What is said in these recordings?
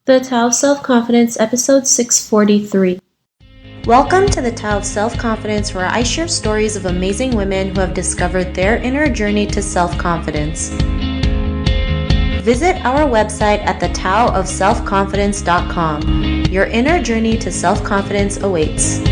The Tao of Self-Confidence, episode 643. Welcome to the Tao of Self-Confidence, where I share stories of amazing women who have discovered their inner journey to self-confidence. Visit our website at thetaoofselfconfidence.com. Your inner journey to self-confidence awaits.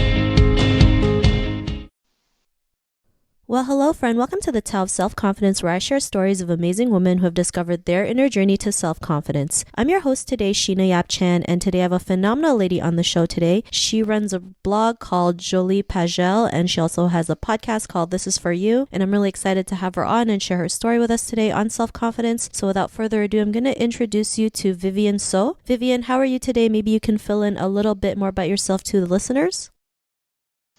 Well, hello, friend. Welcome to the Tao of Self-Confidence, where I share stories of amazing women who have discovered their inner journey to self-confidence. I'm your host today, Sheena Yap Chan, and today I have a phenomenal lady on the show today. She runs a blog called Jolie Pagaille, and she also has a podcast called This Is For You, and I'm really excited to have her on and share her story with us today on self-confidence. So without further ado, I'm going to introduce you to Vivienne So. Vivienne, how are you today? Maybe you can fill in a little bit more about yourself to the listeners.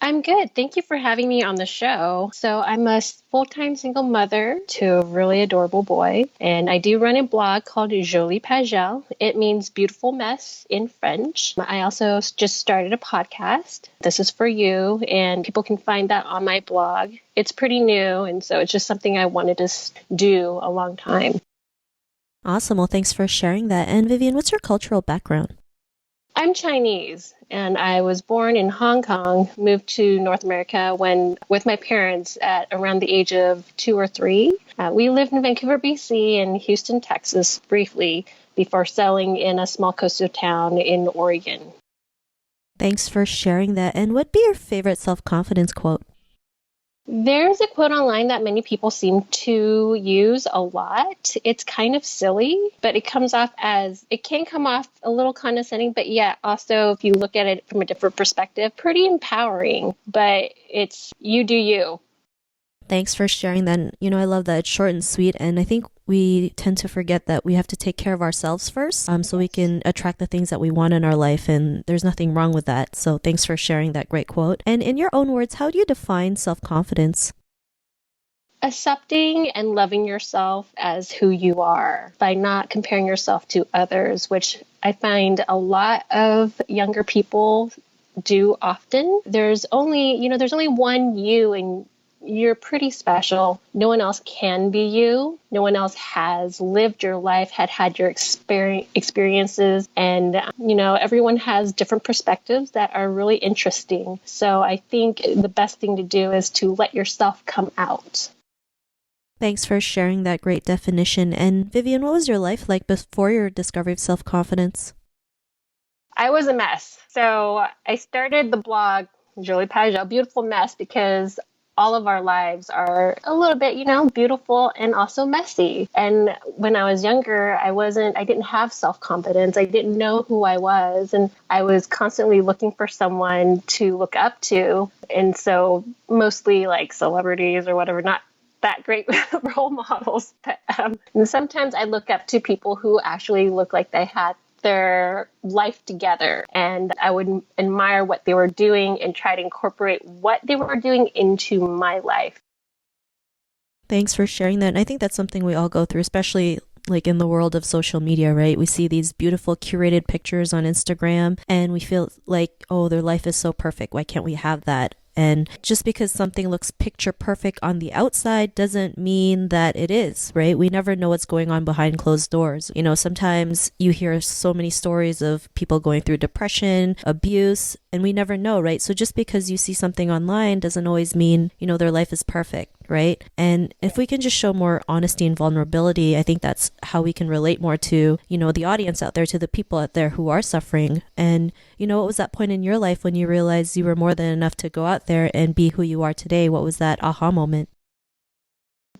I'm good. Thank you for having me on the show. So I'm a full-time single mother to a really adorable boy, and I do run a blog called Jolie Pagaille. It means beautiful mess in French. I also just started a podcast. This is for you, and people can find that on my blog. It's pretty new, and so it's just something I wanted to do a long time. Awesome. Well, thanks for sharing that. And Vivienne, what's your cultural background? I'm Chinese, and I was born in Hong Kong, moved to North America with my parents at around the age of 2 or 3. We lived in Vancouver, BC, and Houston, Texas briefly before settling in a small coastal town in Oregon. Thanks for sharing that. And what'd be your favorite self-confidence quote? There's a quote online that many people seem to use a lot. It's kind of silly, but it can come off a little condescending, but yeah, also if you look at it from a different perspective, pretty empowering, but it's you do you. Thanks for sharing that. I love that it's short and sweet, and I think we tend to forget that we have to take care of ourselves first so we can attract the things that we want in our life, and there's nothing wrong with that. So thanks for sharing that great quote. And in your own words, how do you define self-confidence? Accepting and loving yourself as who you are by not comparing yourself to others, which I find a lot of younger people do often. There's only one you, and you're pretty special. No one else can be you. No one else has lived your life, had your experiences. And, everyone has different perspectives that are really interesting. So I think the best thing to do is to let yourself come out. Thanks for sharing that great definition. And Vivienne, what was your life like before your discovery of self-confidence? I was a mess. So I started the blog, Jolie Pagaille, beautiful mess, because all of our lives are a little bit, beautiful and also messy. And when I was younger, I didn't have self-confidence. I didn't know who I was. And I was constantly looking for someone to look up to. And so mostly like celebrities or whatever, not that great role models. But, and sometimes I look up to people who actually look like they had their life together, and I would admire what they were doing and try to incorporate what they were doing into my life. Thanks for sharing that. And I think that's something we all go through, especially like in the world of social media, right? We see these beautiful curated pictures on Instagram and we feel like, oh, their life is so perfect. Why can't we have that? And just because something looks picture perfect on the outside doesn't mean that it is, right? We never know what's going on behind closed doors. Sometimes you hear so many stories of people going through depression, abuse, and we never know, right? So just because you see something online doesn't always mean, their life is perfect, right? And if we can just show more honesty and vulnerability, I think that's how we can relate more to, the audience out there, to the people out there who are suffering. And, what was that point in your life when you realized you were more than enough to go out there and be who you are today? What was that aha moment?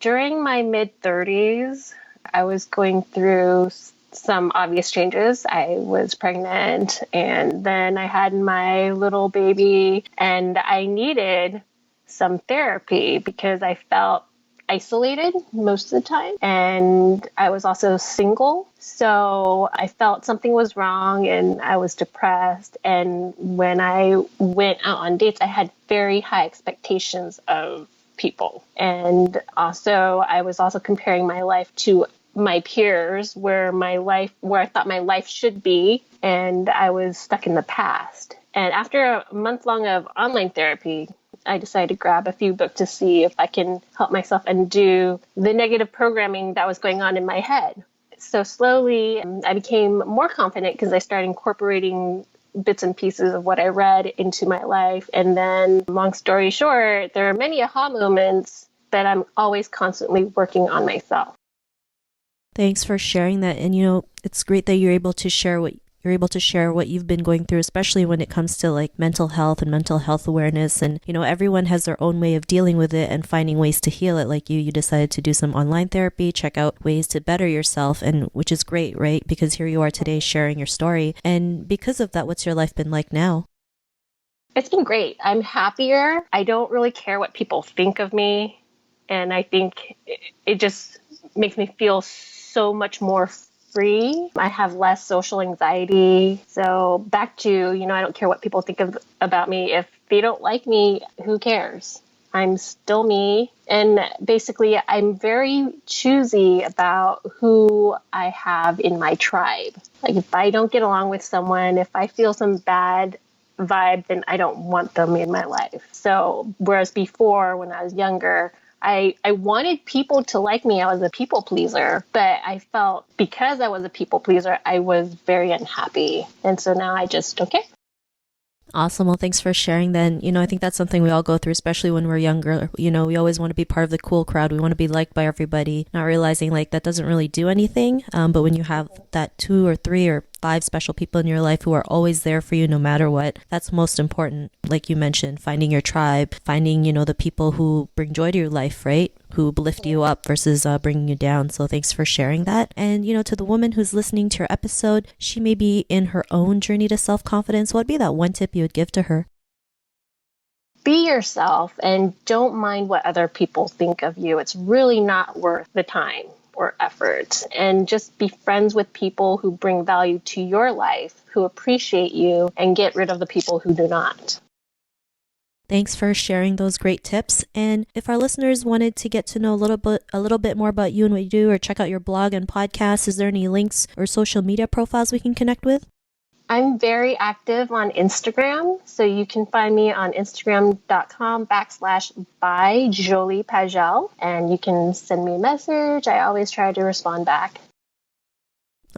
During my mid-30s, I was going through some obvious changes. I was pregnant, and then I had my little baby, and I needed some therapy because I felt isolated most of the time, and I was also single, so I felt something was wrong and I was depressed. And when I went out on dates, I had very high expectations of people, and also I was also comparing my life to my peers, where I thought my life should be, and I was stuck in the past. And after a month long of online therapy, I decided to grab a few books to see if I can help myself undo the negative programming that was going on in my head. So slowly I became more confident because I started incorporating bits and pieces of what I read into my life. And then, long story short, there are many aha moments that I'm always constantly working on myself. Thanks for sharing that. And it's great that you're able to share what you've been going through, especially when it comes to like mental health and mental health awareness. And everyone has their own way of dealing with it and finding ways to heal it. Like you decided to do some online therapy, check out ways to better yourself, and which is great, right? Because here you are today sharing your story. And because of that, what's your life been like now? It's been great. I'm happier. I don't really care what people think of me. And I think it just makes me feel so much more free. I have less social anxiety. So back to, I don't care what people think about me. If they don't like me, who cares? I'm still me. And basically, I'm very choosy about who I have in my tribe. Like if I don't get along with someone, if I feel some bad vibe, then I don't want them in my life. So whereas before, when I was younger, I wanted people to like me. I was a people pleaser, but I felt because I was a people pleaser, I was very unhappy. And so now I just, okay. Awesome. Well, thanks for sharing then. I think that's something we all go through, especially when we're younger. We always want to be part of the cool crowd. We want to be liked by everybody, not realizing like that doesn't really do anything. But when you have that 2 or 3 or 5 special people in your life who are always there for you no matter what, that's most important. Like you mentioned, finding your tribe, finding, the people who bring joy to your life, right? Who lift you up versus bringing you down. So thanks for sharing that. And, to the woman who's listening to your episode, she may be in her own journey to self-confidence. What would be that one tip you would give to her? Be yourself and don't mind what other people think of you. It's really not worth the time or effort. And just be friends with people who bring value to your life, who appreciate you, and get rid of the people who do not. Thanks for sharing those great tips. And if our listeners wanted to get to know a little bit more about you and what you do, or check out your blog and podcast, is there any links or social media profiles we can connect with? I'm very active on Instagram, so you can find me on Instagram.com/by Jolie Pagaille, and you can send me a message. I always try to respond back.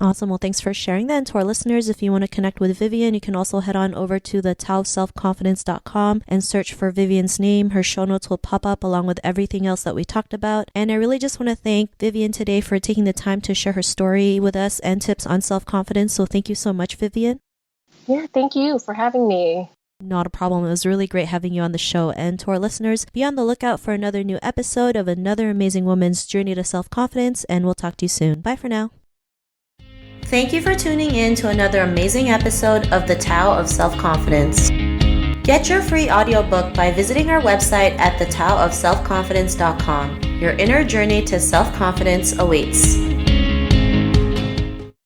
Awesome. Well, thanks for sharing that. And to our listeners, if you want to connect with Vivienne, you can also head on over to the taoselfconfidence.com and search for Vivienne's name. Her show notes will pop up along with everything else that we talked about. And I really just want to thank Vivienne today for taking the time to share her story with us and tips on self-confidence. So thank you so much, Vivienne. Yeah, thank you for having me. Not a problem. It was really great having you on the show. And to our listeners, be on the lookout for another new episode of another amazing woman's journey to self-confidence. And we'll talk to you soon. Bye for now. Thank you for tuning in to another amazing episode of The Tao of Self-Confidence. Get your free audiobook by visiting our website at thetaoofselfconfidence.com. Your inner journey to self-confidence awaits.